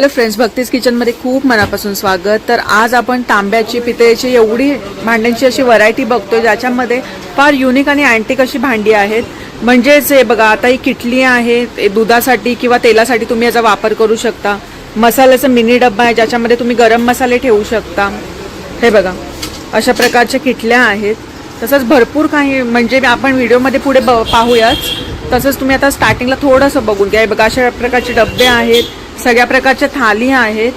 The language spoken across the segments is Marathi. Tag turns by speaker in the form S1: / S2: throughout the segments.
S1: हॅलो फ्रेंड्स, भक्तीज किचनमध्ये खूप मनापासून स्वागत। तर आज आपण तांब्याची पितळेची एवढी भांड्यांची अशी व्हरायटी बघतोय ज्याच्यामध्ये फार युनिक आणि अँटिक अशी भांडी आहेत। म्हणजेच हे बघा, आता ही किटली आहे, दुधासाठी किंवा तेलासाठी तुम्ही याचा वापर करू शकता। मसाल्याचा मिनी डब्बा आहे ज्याच्यामध्ये तुम्ही गरम मसाले ठेवू शकता। हे बघा, अशा प्रकारच्या किटल्या आहेत। तसंच भरपूर काही म्हणजे आपण व्हिडिओमध्ये पुढे पाहूयाच। तसंच तुम्ही आता स्टार्टिंगला थोडंसं बघून घ्या। हे बघा, अशा प्रकारचे डब्बे आहेत, सगळ्या प्रकारच्या थाली आहेत,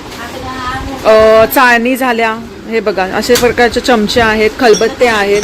S1: चाळणी झाल्या, हे बघा अशा प्रकारचे चमचे आहेत, खलबत्ते आहेत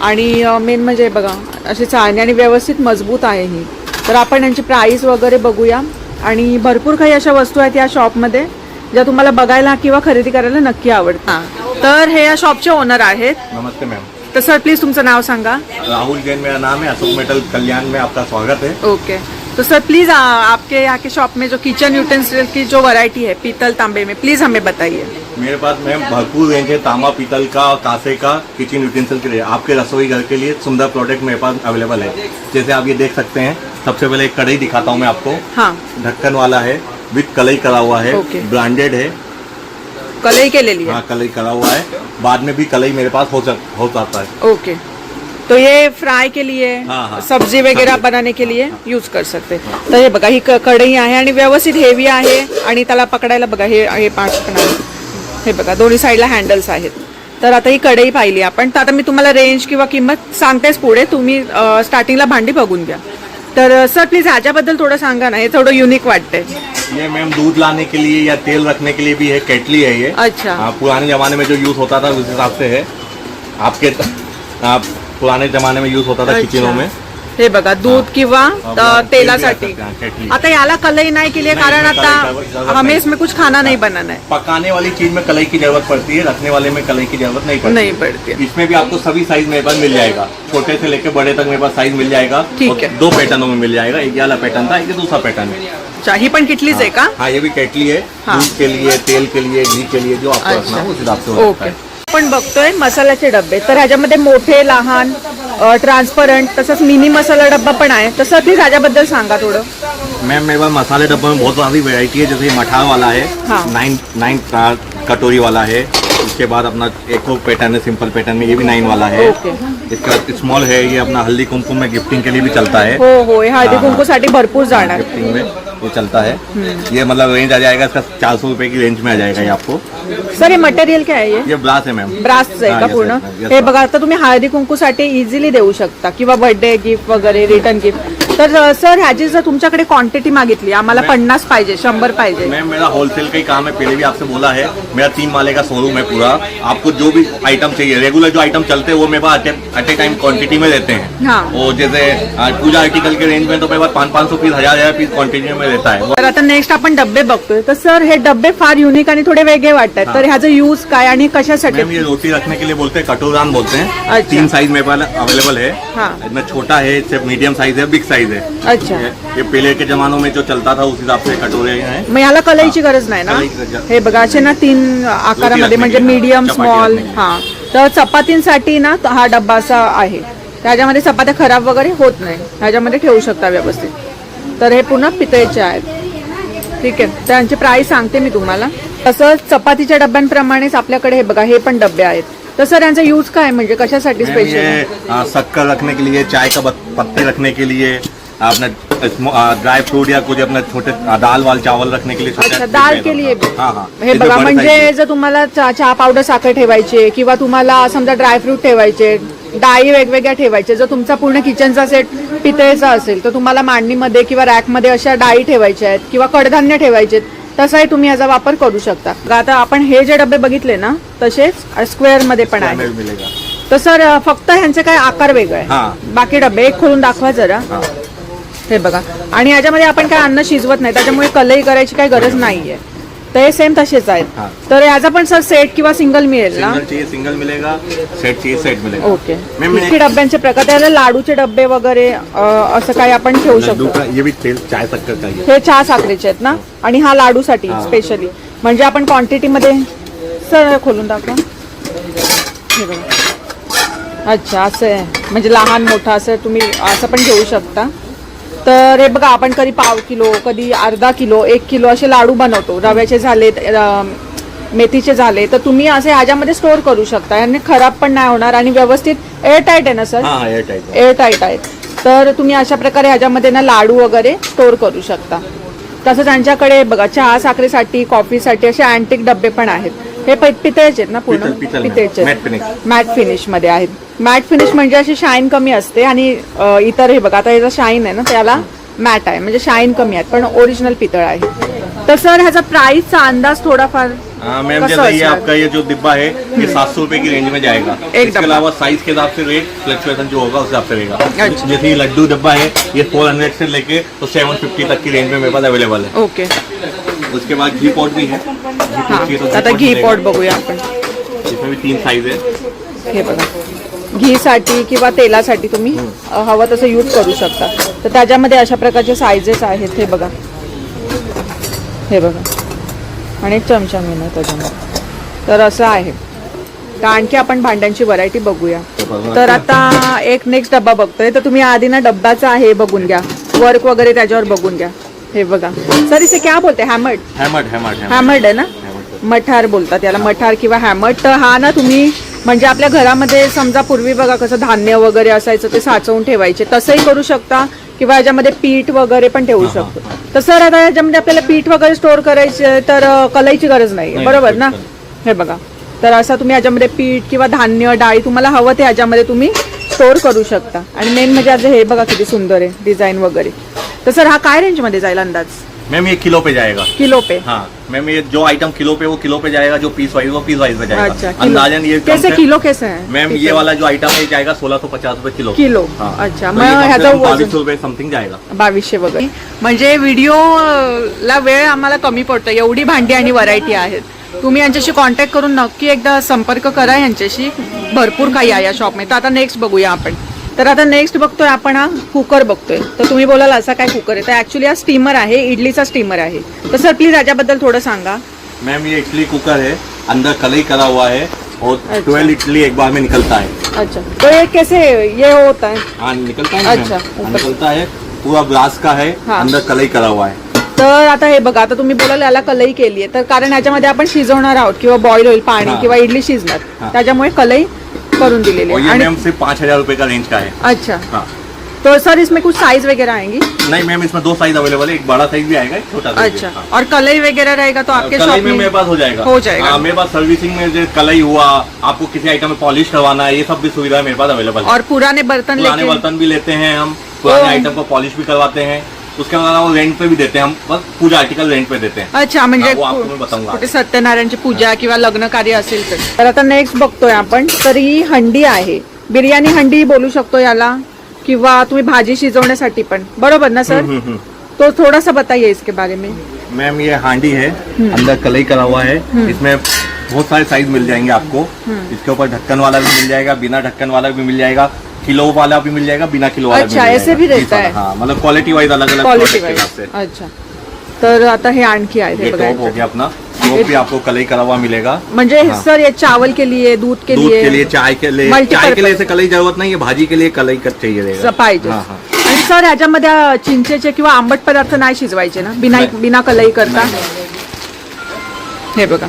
S1: आणि मेन म्हणजे बघा अशी चाळणी आणि व्यवस्थित मजबूत आहे ही। तर आपण यांची प्राइस वगैरे बघूया आणि भरपूर काही अशा वस्तू आहेत या शॉपमध्ये ज्या तुम्हाला बघायला किंवा खरेदी करायला नक्की आवडतात। तर हे या शॉपचे ओनर आहेत।
S2: नमस्ते मैम।
S1: तो सर प्लीज तुमचं नाव सांगा।
S2: राहुल जैन मेरा नाम है। अशोक मेटल कल्याण में आपका स्वागत है।
S1: ओके, तो सर प्लीज आपके यहाँ के शॉप में जो किचन यूटेंसिल की जो वैरायटी है पीतल तांबे में, प्लीज हमें बताइए।
S2: मेरे पास मैम भरपूर रेंज है, तांबा पीतल का, कांसे का, किचन यूटेंसिल के लिए आपके रसोई घर के लिए सुंदर प्रोडक्ट मेरे पास अवेलेबल है। जैसे आप ये देख सकते हैं, सबसे पहले एक कढ़ाई दिखाता हूँ मैं आपको।
S1: हाँ,
S2: ढक्कन वाला है, विथ कलई करा हुआ है,
S1: ओके।
S2: ब्रांडेड है।
S1: कलई के ले लिया।
S2: हाँ, कलई करा हुआ है, बाद में भी कलई मेरे पास हो जाता है।
S1: ओके, तो ये फ्राय के लिए,
S2: हाँ,
S1: सब्जी वगैरह बनाने के लिए यूज कर सकते। तर हे बघा, ही कढई आहे आणि व्यवस्थित हेवी आहे आणि त्याला पकडायला बघा हे पाच हे बघा दोन्ही साईडला हँडल्स आहेत। तर आता ही कढई पाहिली आपण। तर आता मी तुम्हाला रेंज किंवा किंमत सांगतेच पुढे, तुम्ही स्टार्टिंगला भांडी बघून घ्या। तर सर प्लीज ह्याच्याबद्दल थोडं सांगा ना, हे थोडं युनिक वाटतंय।
S2: ये मैम दूध लाने के लिए या तेल रखने के लिए भी है, केटली है ये।
S1: अच्छा।
S2: हाँ, पुराने जमाने में जो यूज होता था उस हिसाब से है। आपके पुराने जमाने में यूज होता था किचनों में।
S1: हे बघा, दूध किंवा तेलासाठी।
S2: केटली।
S1: आता याला कलई नाही केली कारण आता हमें इसमें कुछ खाना नहीं बनाना है।
S2: पकाने वाली चीज में कलई की जरूरत पड़ती है, रखने वाले में कलई की जरूरत नहीं पड़ती। इसमें भी आपको सभी साइज मेरे पास मिल जाएगा, छोटे से लेकर बड़े तक मेरे पास साइज मिल जाएगा।
S1: ठीक है।
S2: 2 पैटर्नों में मिल जाएगा, एक वाला पैटर्न था, एक दूसरा पैटर्न है।
S1: अच्छा, ही पण किटलीच आहे का?
S2: हाँ, ये भी केटली है।
S1: हाँ।
S2: दूध के लिए, तेल के लिए, घी के लिए, जो आपको रखना है उस हिसाब से हो सकता है।
S1: आपण बघतोय मसाल्याचे डब्बे। तर ह्याच्यामध्ये मोठे, लहान, ट्रान्सपरंट, तसंच मिनी मसाला डब्बा पण आहे। तसं प्लीज ह्याच्याबद्दल सांगा थोडं।
S2: मैम, मेरे पास मसाले डब्बे में बहुत सारी वैरायटी है। जैसे मठार वाला है,
S1: हाँ।
S2: 9 कटोरी वाला है। उसके बाद अपना एक पैटर्न है, सिंपल पैटर्न में, ये भी 9 वाला है।
S1: ओके।
S2: इसका स्मॉल है, ये अपना हल्दी कुमकुम में गिफ्टिंग के लिए भी चलता है।
S1: हो, हे हळदी कुंकूसाठी भरपूर जाणार।
S2: गिफ्टिंग में ये चलता है। ये मतलब रेंज आ जाएगा इसका 400 रुपए की रेंज में आ जाएगा ये आपको।
S1: सर, हे मटेरियल काय आहे?
S2: ये ब्रास है मैम।
S1: ब्रासचं आहे का पूर्ण? हे बघा, आता तुम्ही हळदी कुंकूसाठी इझिली देऊ शकता किंवा बर्थडे गिफ्ट वगैरे, रिटर्न गिफ्ट। तर सर, ह्याची जर तुमच्याकडे क्वांटिटी मागितली, आम्हाला 50 पाहिजे, 100 पाहिजे।
S2: मैम, मेरा होलसेल का ही काम है, पहले भी आपसे बोला है। मेरा 3 माले का शोरूम है पूरा। आपको जो भी आइटम चाहिए, रेगुलर जो आइटम चलते हैं वो मेरे पास एट ए टाइम क्वांटिटी में देते हैं।
S1: हाँ।
S2: वो जैसे पूजा आर्टिकल के रेंज में तो मेरे पास 500 पीस, 1000 पीस क्वांटिटी में रहता है।
S1: तर आता नेक्स्ट आपण डब्बे बघतोय। तर सर, हे डब्बे फार युनिक आणि थोडे वेगळे वाटतात। तर ह्याचा यूज काय आणि कशासाठी?
S2: मैम, ये रोटी रखने के लिए बोलते हैं, कटोरान बोलते हैं।
S1: अच्छा।
S2: 3 साइज मेरे पास अवेलेबल है।
S1: हाँ।
S2: इसमें छोटा है, इससे मीडियम साइज है, बिग साइज है।
S1: अच्छा,
S2: ये पहले के जमानों में जो चलता था उस हिसाब से कटोरे हैं।
S1: मग याला कलईची गरज नाही ना? हे बघा, असे ना 3 आकारामध्ये, म्हणजे मीडियम, स्मॉल। हा, तर चपातींसाठी ना हा डब्बा असा आहे। त्याच्यामध्ये चपात्या खराब वगैरे होत नाही, ह्याच्यामध्ये ठेवू शकता व्यवस्थित। तर हे पुन्हा पितळेचे आहेत। ठीक आहे, त्यांची प्राइस सांगते मी तुम्हाला। तसंच चपातीच्या डब्यांप्रमाणेच आपल्याकडे हे बघा, हे पण डब्बे आहेत। तर सर, यांचा यूज काय, म्हणजे कशासाठी स्पेशल?
S2: ये शक्कर रखने के लिए, चाय का पत्ती रखने के लिए, अपना ड्राई फ्रूट या कुछ अपना छोटे दाल वाल चावल रखने के लिए।
S1: अच्छा, दाल के लिए भी?
S2: हाँ, हाँ।
S1: हे बघा, म्हणजे जर तुम्हाला चहा पावडर साखर ठेवायचे किंवा तुम्हाला समजा ड्रायफ्रूट ठेवायचे, डाळी वेगवेगळ्या ठेवायचे, जर तुमचा पूर्ण किचनचा सेट पितळेचा असेल तर तुम्हाला मांडणीमध्ये किंवा रॅकमध्ये अशा डाळी ठेवायच्या आहेत किंवा कडधान्य ठेवायचे, तसाही तुम्ही याचा वापर करू शकता। आता आपण हे जे डबे बघितले ना, तसेच स्क्वेअर मध्ये पण आहे। तर सर, फक्त ह्यांचे काय आकार वेगळे आहे, बाकी डबे एक खोलून दाखवा जरा। हे बघा, आणि याच्यामध्ये आपण काय अन्न शिजवत नाही, त्याच्यामुळे कलई करायची काही गरज नाहीये। तर हे सेम तसेच आहेत। तर याचा पण सर सेट किंवा सिंगल मिळेल ना?
S2: सिंगल मिलेगा, सेट चाहिए सेट मिलेगा।
S1: ओके। किती डब्यांचे प्रकार? त्याला लाडूचे डब्बे वगैरे असं काही आपण ठेवू शकतो?
S2: ये भी तेल चाय शक्कर का
S1: हे चहा साखरेचे आहेत ना, आणि हा लाडूसाठी स्पेशली, म्हणजे आपण क्वांटिटी मध्ये। सर, खोलून दाखवा। हे बघा, अच्छा, असं आहे, म्हणजे लहान मोठा असं तुम्ही असं पण घेऊ शकता। तर हे बघा आपण कधी पाव किलो, कधी अर्धा किलो, 1 किलो असे लाडू बनवतो. रव्याचे झाले, मेथीचे झाले, तर तुम्ही असे ह्याच्यामध्ये स्टोअर करू शकता आणि खराब पण नाही होणार आणि व्यवस्थित एअरटाईट आहे ना सर?
S2: हाँ एयरटाइट
S1: एअरटाईट आहेत. तर तुम्ही अशा प्रकारे ह्याच्यामध्ये ना लाडू वगैरे स्टोअर करू शकता. तसंच त्यांच्याकडे बघा चहा साखरेसाठी, कॉफीसाठी असे अँटिक डब्बे पण आहेत. हे पितळेचे आहेत ना पूर्ण? पितळेचे, मॅट फिनिश मध्ये आहेत. मॅट फिनिश म्हणजे अशी शाईन कमी असते आणि इतर हे बघा आता याचा शाईन आहे ना त्याला मॅट आहे म्हणजे शाईन कमी आहे पण ओरिजिनल पितळ आहे. तर सर ह्याचा प्राइसचा अंदाज थोडाफार
S2: मैम जैसे ये आपका ये जो डिब्बा है ये 700 रुपए की रेंज में जाएगा. इसके अलावा साइज के हिसाब से रेट फ्लक्चुएशन जो होगा उस हिसाब से रहेगा. जैसे ये लड्डू डिब्बा है ये 400 से लेके तो 750 तक की रेंज में मेरे पास अवेलेबल है.
S1: ओके.
S2: उसके बाद घी पॉट भी है.
S1: आता घी पॉट बघूया आपण.
S2: इसमें भी 3 साइज है.
S1: हे बघा घीसाठी किंवा तेलासाठी तुम्ही हवं तसं यूज करू शकता. तर त्याच्यामध्ये अशा प्रकारचे सायझेस आहेत. हे बघा, हे बघा आणि एक चमचा मिळणार त्याच्यामध्ये. तर असं आहे. तर आणखी आपण भांड्यांची व्हरायटी बघूया. तर आता एक नेक्स्ट डब्बा बघतोय. तर तुम्ही आधी ना डब्बाचा आहे बघून घ्या, वर्क वगैरे त्याच्यावर बघून घ्या. हे बघा सर इसे क्या बोलते? हॅमर्ड आहे ना? मठार बोलतात याला, मठार किंवा हॅमर्ड. तर हा ना तुम्ही म्हणजे आपल्या घरामध्ये समजा पूर्वी बघा कसं धान्य वगैरे असायचं ते साचवून ठेवायचे, तसंही करू शकता किंवा याच्यामध्ये पीठ वगैरे पण ठेवू शकतो. तर सर आता याच्यामध्ये आपल्याला पीठ वगैरे स्टोअर करायचे तर कलईची गरज नाही, बरोबर ना? हे बघा तर असं तुम्ही याच्यामध्ये पीठ किंवा धान्य डाळी तुम्हाला हवं ते याच्यामध्ये तुम्ही स्टोअर करू शकता. आणि मेन म्हणजे आज हे बघा किती सुंदर आहे डिझाईन वगैरे. तर सर हा काय रेंज मध्ये जाईल अंदाज?
S2: मैम ये किलो पे जाएगा.
S1: किलो पे?
S2: हाँ मैम ये जो आइटम किलो पे वो किलो पे जाएगा, जो पीस वाइज वो पीस वाइज पे जाएगा.
S1: अच्छा,
S2: अंदाजन ये
S1: कैसे किलो कैसे है
S2: मैम ये वाला जो आइटम है जाएगा 1650 रुपए किलो.
S1: किलो?
S2: हाँ.
S1: अच्छा.
S2: तो
S1: मग
S2: ये
S1: ह्याचा
S2: 2200 रुपए समथिंग जाएगा.
S1: 2200 वगैरे. म्हणजे व्हिडिओला वेळ आम्हाला कमी पडतो, एवढी भांडी आणि व्हरायटी आहेत. तुम्ही यांच्याशी कॉन्टॅक्ट करून नक्की एकदा संपर्क करा यांच्याशी. भरपूर काही आहे या शॉपमध्ये. तर आता नेक्स्ट बघूया आपण. तर आता नेक्स्ट बघतोय आपण हा कुकर बघतोय. तर तुम्ही बोलाल असा काय कुकर आहे? तर ऍक्च्युली हा स्टीमर आहे, इडलीचा स्टीमर आहे. तर सर प्लीज याच्याबद्दल थोडं सांगा.
S2: मैम ये इडली कुकर है, अंदर कलई करा हुआ है और 12 इडली एक बार में निकलता है.
S1: अच्छा. तो ये कैसे ये होता है?
S2: हाँ निकलता है.
S1: अच्छा,
S2: निकलता है, पूरा ग्लास का है.
S1: हाँ.
S2: अंदर कलई करा हुआ है.
S1: तर आता हे बघा आता तुम्ही बोलाल याला कलई केली आहे तर कारण याच्यामध्ये आपण शिजवणार आहोत किंवा बॉईल होईल पाणी किंवा इडली शिजणार, त्याच्यामुळे कलई करून दिलेली
S2: है. और ये मैम सिर्फ 5000 रुपए का रेंज का है.
S1: अच्छा.
S2: हाँ.
S1: तो सर इसमें कुछ साइज वगैरह आएंगी?
S2: नहीं मैम इसमें 2 साइज अवेलेबल है, एक बड़ा साइज भी आएगा, एक छोटा साइज.
S1: अच्छा. और कलई वगैरह रहेगा तो आपके
S2: कलई
S1: शॉप
S2: में मेरे पास हो जाएगा.
S1: हो जाएगा.
S2: हाँ, मेरे पास सर्विसिंग में जो कलई हुआ, आपको किसी आइटम में पॉलिश करवाना है, ये सब भी सुविधा मेरे पास अवेलेबल है.
S1: और पुराने बर्तन
S2: पुराने बर्तन भी लेते हैं हम, पुराने आइटम को पॉलिश भी करवाते हैं. उसके अलावा रेंट पे भी देते हैं हम, बस पूजा आर्टिकल रेंट पे देते हैं.
S1: अच्छा. म्हणजे
S2: वो आपको मैं बताऊंगा.
S1: कुठे सत्यनारायणची पूजा किंवा लग्न कार्य असेल तर आता नेक्स्ट बघतोय आपण. तर ही हंडी आहे, बिर्याणी हंडी बोलू शकतो याला किंवा तुम्ही भाजी शिजवण्यासाठी पण, बरोबर ना सर? तो थोड़ा सा बताइए इसके बारे में.
S2: मैम ये हांडी है, अंदर कलई करा हुआ है. इसमें बहुत सारे साइज मिल जाएंगे आपको. इसके ऊपर ढक्कन वाला भी मिल जाएगा, बिना ढक्कन वाला भी मिल जाएगा, किलो वाला भी मिल जाएगा, बिना किलो वाला.
S1: अच्छा, ऐसे भी रहता है.
S2: हाँ मतलब क्वालिटी वाइज अलग अलग
S1: क्वालिटी
S2: के हिसाब से.
S1: अच्छा. तर आता हे आणखी आहे
S2: ये टॉप हो गया अपना, टॉप भी आपको कलई करा हुआ मिलेगा.
S1: म्हणजे सर ये चावल के लिए, दूध के लिए,
S2: चाय के लिए. चाय के लिए ऐसे कलई जरूरत नहीं है, भाजी के लिए कलई कट चाहिए रहेगा.
S1: पाहिजे. आणि सर ह्याच्यामध्ये चिंचेचे किंवा आंबट पदार्थ नाही शिजवायचे ना बिना कलई करता? हे बघा.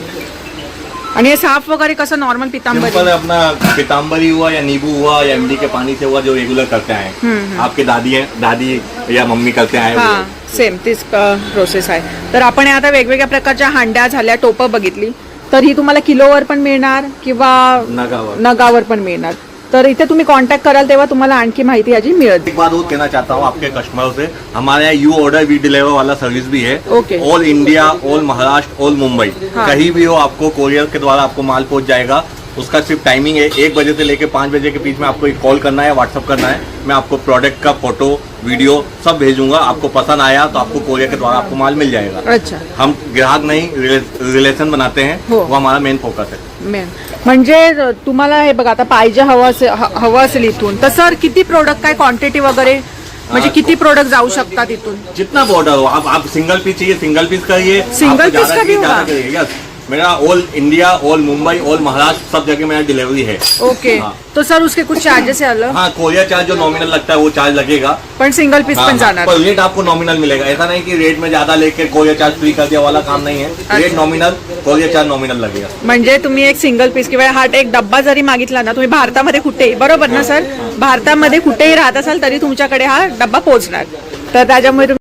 S1: आणि हे साफ वगैरे कसं नॉर्मल पितांबरी?
S2: सिंपल अपना पितांबरी हुआ या नींबू हुआ या इमली के पानी से हुआ, जो रेगुलर करते हैं. आपके दादी या मम्मी करते हैं.
S1: हाँ सेम तीच प्रोसेस आहे. तर आपण आता वेगवेगळ्या प्रकारच्या हांड्या झाल्या, टोपं बघितली. तर ही तुम्हाला किलोवर पण मिळणार किंवा नगावर पण मिळणार. तर इथे तुम्ही कॉन्टॅक्ट कराल तेव्हा तुम्हाला आणखी माहिती याची मिळेल.
S2: एक बात और कहना चाहता हूँ आपके कस्टमर से, हमारे यहाँ यू ऑर्डर वी डिलीवर वाला सर्विस भी है.
S1: Okay.
S2: All India, all Maharashtra, all Mumbai, कहीं भी हो आपको कोरियर के द्वारा आपको माल पहुंच जाएगा. उसका सिर्फ टाइमिंग है 1 बजे से लेकर 5 बजे के बीच में आपको एक कॉल करना है, व्हाट्सअप करना है. मैं आपको प्रोडक्ट का फोटो वीडियो सब भेजूंगा. आपको पसंद आया तो आपको कोरियर के द्वारा आपको माल मिल जाएगा.
S1: अच्छा.
S2: हम ग्राहक नहीं रिलेशन बनाते हैं, वो हमारा मेन फोकस है.
S1: म्हणजे तुम्हाला हे बघा आता पाहिजे हवं असेल इथून तर सर किती प्रोडक्ट काय क्वांटिटी वगैरे म्हणजे किती प्रोडक्ट जाऊ शकतात इथून?
S2: जितना ऑर्डर हो. आप सिंगल पीस चाहिए सिंगल पीस करिए.
S1: सिंगल पीस का भी होगा?
S2: यस मेरा all India, all Mumbai, all Maharashtra सब जगह मेरा डिलीवरी है।
S1: ओके
S2: हाँ।
S1: तो सर उसके कुछ चार्जेस है अलग?
S2: हाँ, कोरियर चार्ज जो नॉमिनल लगता है वो चार्ज लगेगा।
S1: पण सिंगल पीस पण जाणार?
S2: पर रेट आपको नॉमिनल मिलेगा, ऐसा नहीं कि रेट में ज्यादा लेके कोरियर चार्ज फ्री कर दिया वाला काम नहीं है। Rate nominal, courier charge nominal लगेगा।
S1: म्हणजे तुम्ही एक सिंगल पीस किंवा हा एक डब्बा जरी मागितला ना, तुम्ही भारतामध्ये कुठेही, बरोबर ना सर, भारतामध्ये कुठेही राहत असाल तरी तुमच्याकडे हा डब्बा पोहोचणार, तर त्याच्यामुळे